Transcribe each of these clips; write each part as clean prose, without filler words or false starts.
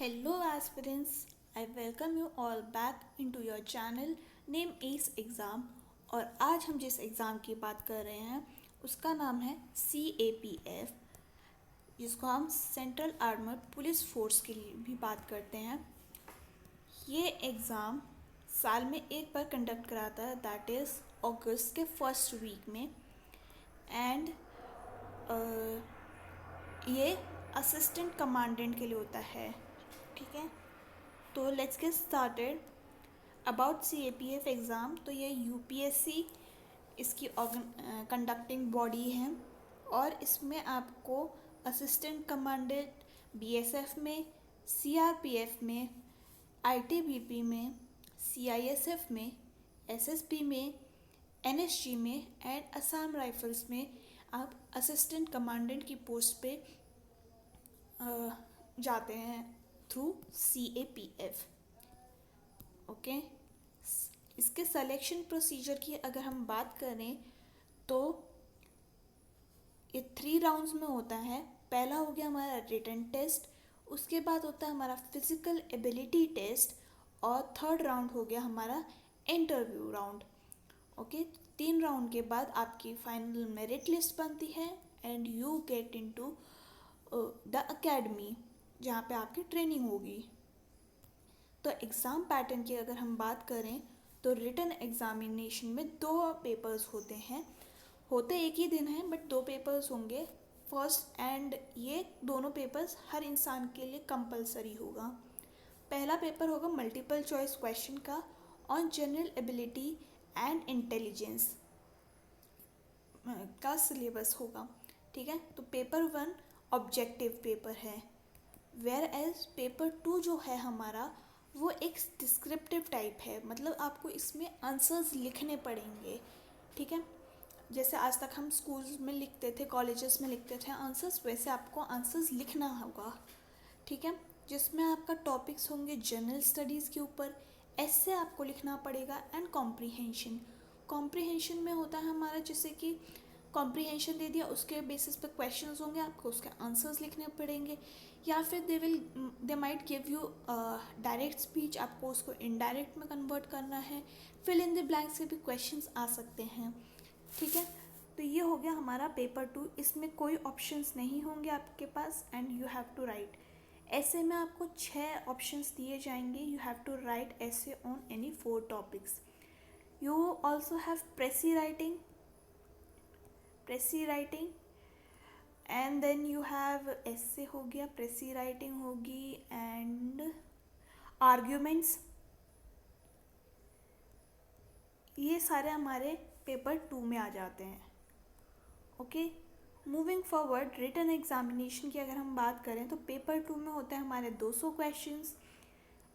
Hello aspirants, I welcome you all back into your channel name S exam. और आज हम जिस exam की बात कर रहे हैं उसका नाम है CAPF, जिसको हम सेंट्रल आर्मर्ड पुलिस फोर्स के लिए भी बात करते हैं। ये एग्ज़ाम साल में एक बार कंडक्ट कराता है, दैट इज़ अगस्त के फर्स्ट वीक में। एंड ये असिस्टेंट कमांडेंट के लिए होता है। ठीक है, तो let's get started about CAPF exam. तो ये UPSC इसकी कंडक्टिंग बॉडी है और इसमें आपको असिस्टेंट कमांडेंट BSF में, CRPF में, ITBP में, CISF में, SSB में, NSG में एंड असम राइफल्स में आप असिस्टेंट कमांडेंट की पोस्ट पे जाते हैं थ्रू CAPF। ओके, इसके सिलेक्शन प्रोसीजर की अगर हम बात करें तो ये 3 राउंड्स में होता है। पहला हो गया हमारा रिटन टेस्ट, उसके बाद होता है हमारा फिजिकल एबिलिटी टेस्ट और थर्ड राउंड हो गया हमारा इंटरव्यू राउंड। ओके, 3 राउंड के बाद आपकी फाइनल मेरिट लिस्ट बनती है and you get into the academy जहाँ पे आपकी ट्रेनिंग होगी। तो एग्ज़ाम पैटर्न की अगर हम बात करें तो रिटन एग्ज़ामिनेशन में 2 पेपर्स होते हैं। होते एक ही दिन हैं बट 2 पेपर्स होंगे फर्स्ट, एंड ये दोनों पेपर्स हर इंसान के लिए कंपलसरी होगा। पहला पेपर होगा मल्टीपल चॉइस क्वेश्चन का on general ability and intelligence का सिलेबस होगा। ठीक है, तो पेपर 1 ऑब्जेक्टिव पेपर है, वेयर एज पेपर 2 जो है हमारा वो एक डिस्क्रिप्टिव टाइप है, मतलब आपको इसमें आंसर्स लिखने पड़ेंगे। ठीक है, जैसे आज तक हम स्कूल्स में लिखते थे, कॉलेजेस में लिखते थे आंसर्स, वैसे आपको आंसर्स लिखना होगा। ठीक है, जिसमें आपका टॉपिक्स होंगे जनरल स्टडीज़ के ऊपर, ऐसे आपको लिखना पड़ेगा एंड कॉम्प्रीहेंशन। कॉम्प्रीहेंशन में होता है हमारा जैसे कि कॉम्प्रीहेंशन दे दिया, उसके बेसिस पे क्वेश्चंस होंगे, आपको उसके आंसर्स लिखने पड़ेंगे, या फिर they might give you direct speech, आपको उसको इनडायरेक्ट में कन्वर्ट करना है। फिल इन द ब्लैंक से भी क्वेश्चंस आ सकते हैं। ठीक है, तो ये हो गया हमारा पेपर 2। इसमें कोई ऑप्शंस नहीं होंगे आपके पास and you have to write. ऐसे में आपको 6 ऑप्शंस दिए जाएंगे, you have to write essay on any 4 topics. You also have precis writing and then you have essay हो गया, प्रेसी राइटिंग होगी एंड आर्ग्यूमेंट्स। ये सारे हमारे पेपर 2 में आ जाते हैं। Okay, moving forward written examination की अगर हम बात करें तो पेपर 2 में होते हैं हमारे 200 क्वेश्चंस,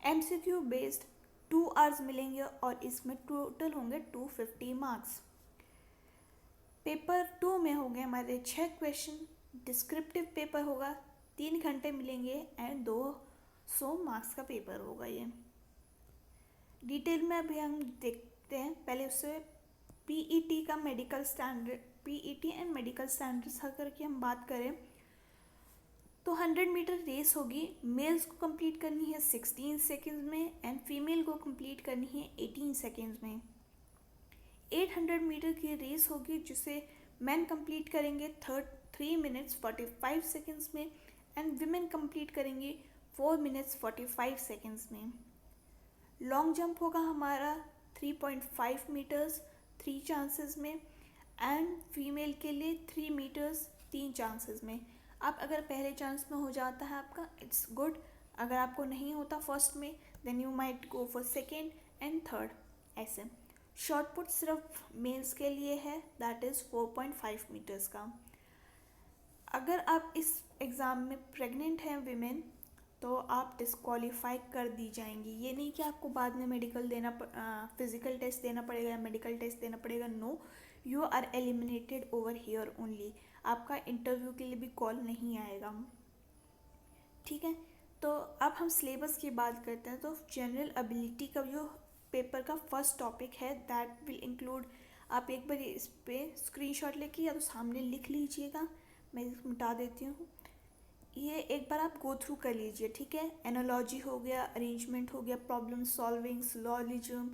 MCQ बेस्ड 2 आवर्स मिलेंगे और इसमें टोटल होंगे 250 मार्क्स। पेपर 2 में होंगे हमारे 6 क्वेश्चन, डिस्क्रिप्टिव पेपर होगा, 3 घंटे मिलेंगे एंड 200 मार्क्स का पेपर होगा। ये डिटेल में अभी हम देखते हैं। पहले उससे PET का medical standard, PET and medical standards अगर की हम बात करें तो 100 मीटर रेस होगी। मेल्स को कंप्लीट करनी है 16 सेकेंड्स में एंड फीमेल को कंप्लीट करनी है 18 सेकेंड्स में। 800 मीटर की रेस होगी जिसे मैन कंप्लीट करेंगे 3 मिनट्स 45 सेकेंड्स में एंड विमेन कंप्लीट करेंगे 4 मिनट्स 45 सेकेंड्स में। लॉन्ग जंप होगा हमारा 3.5 मीटर्स 3 चांसेस में एंड फीमेल के लिए 3 मीटर्स 3 चांसेस में। अब अगर पहले चांस में हो जाता है आपका, इट्स गुड। अगर आपको नहीं होता फर्स्ट में, then you might go for second and third. ऐसे शॉर्ट पुट सिर्फ मेल्स के लिए है, दैट इज़ 4.5 मीटर्स का। अगर आप इस एग्ज़ाम में प्रेग्नेंट हैं विमेन तो आप डिस्क्वालीफाई कर दी जाएंगी। ये नहीं कि आपको बाद में मेडिकल देना फिजिकल टेस्ट देना पड़ेगा या मेडिकल टेस्ट देना पड़ेगा, no, you are eliminated over here only. आपका इंटरव्यू के लिए भी कॉल नहीं आएगा। ठीक है, तो अब हम सिलेबस की बात करते हैं। तो जनरल एबिलिटी का जो पेपर का फर्स्ट टॉपिक है दैट विल इंक्लूड, आप एक बार इस पे स्क्रीनशॉट लेके या तो सामने लिख लीजिएगा, मैं मिटा देती हूँ। ये एक बार आप गो थ्रू कर लीजिए, ठीक है। एनालॉजी हो गया, अरेंजमेंट हो गया, problem solving, syllogism,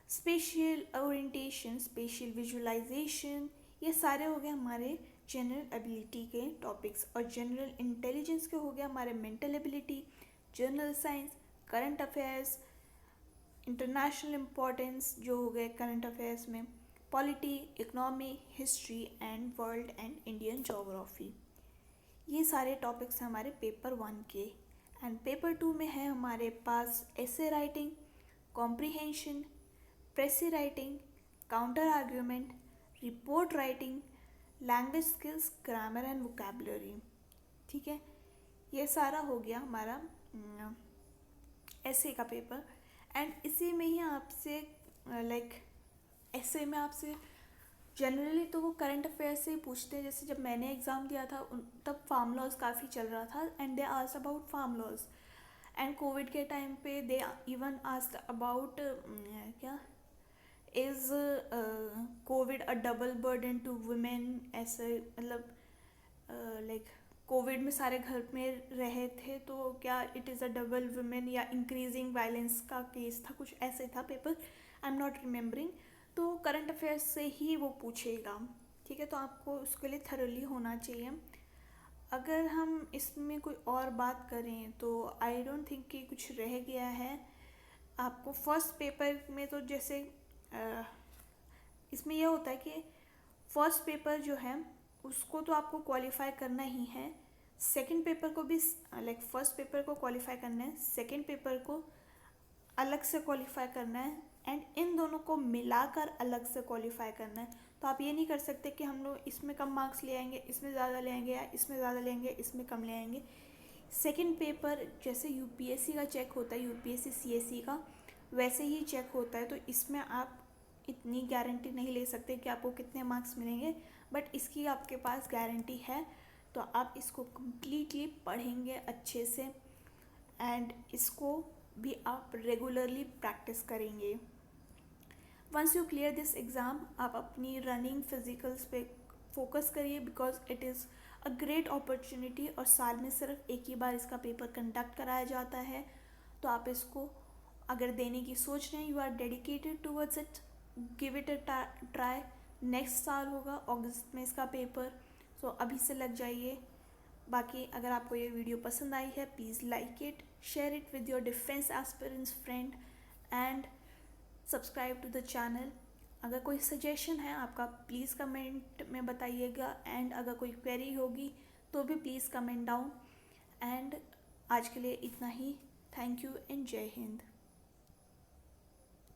spatial orientation, spatial visualization, ये सारे हो गए हमारे जनरल एबिलिटी के टॉपिक्स। और जनरल इंटेलिजेंस के हो गया हमारे mental ability, general science, current affairs, international importance जो हो गए करंट अफेयर्स में, polity, economy, history and world and Indian geography. ये सारे टॉपिक्स हैं हमारे पेपर 1 के। एंड पेपर 2 में है हमारे पास essay writing, comprehension, precis writing, counter argument, report writing, language skills, grammar and vocabulary, ठीक है। ये सारा हो गया हमारा एसे का पेपर। एंड इसी में ही आपसे ऐसे में आपसे जनरली तो वो करंट अफेयर्स से ही पूछते हैं। जैसे जब मैंने एग्ज़ाम दिया था तब फार्म लॉज काफ़ी चल रहा था and they asked about farm laws. And covid के टाइम पे दे इवन आस्क्ड अबाउट क्या is covid a double burden to women, ऐसे मतलब लाइक कोविड में सारे घर में रहे थे तो क्या it is a double women या इंक्रीजिंग वायलेंस का केस था, कुछ ऐसे था paper, I am not remembering. तो करंट अफेयर्स से ही वो पूछेगा, ठीक है। तो आपको उसके लिए थरोली होना चाहिए। अगर हम इसमें कोई और बात करें तो आई डोंट थिंक कि कुछ रह गया है। आपको फर्स्ट पेपर में तो जैसे इसमें यह होता है कि फर्स्ट पेपर जो है उसको तो आपको क्वालिफाई करना ही है। सेकंड पेपर को भी फर्स्ट पेपर को क्वालिफाई करना है, सेकंड पेपर को अलग से क्वालिफाई करना है एंड इन दोनों को मिलाकर अलग से क्वालिफाई करना है। तो आप ये नहीं कर सकते कि हम लोग इसमें कम मार्क्स ले आएंगे, इसमें ज़्यादा ले आएंगे, या इसमें ज़्यादा ले आएंगे, इसमें कम ले आएंगे। सेकंड पेपर जैसे यूपीएससी का चेक होता है, यूपीएससी सीएससी का, वैसे ही चेक होता है। तो इसमें आप इतनी गारंटी नहीं ले सकते कि आपको कितने मार्क्स मिलेंगे, बट इसकी आपके पास गारंटी है। तो आप इसको कम्प्लीटली पढ़ेंगे अच्छे से एंड इसको भी आप रेगुलरली प्रैक्टिस करेंगे। Once you clear this exam आप अपनी रनिंग फिजिकल्स पे फोकस करिए because it is a great opportunity. और साल में सिर्फ एक ही बार इसका पेपर कंडक्ट कराया जाता है। तो आप इसको अगर देने की सोच रहे हैं, you are dedicated towards it, give it a try. Next साल होगा अगस्त में इसका पेपर, सो अभी से लग जाइए। बाकी अगर आपको ये वीडियो पसंद आई है please like it, share it with your defence aspirants friend and subscribe to the channel. अगर कोई सजेशन है आपका प्लीज़ कमेंट में बताइएगा एंड अगर कोई क्वेरी होगी तो भी प्लीज़ कमेंट डाउन। एंड आज के लिए इतना ही। थैंक यू एंड जय हिंद।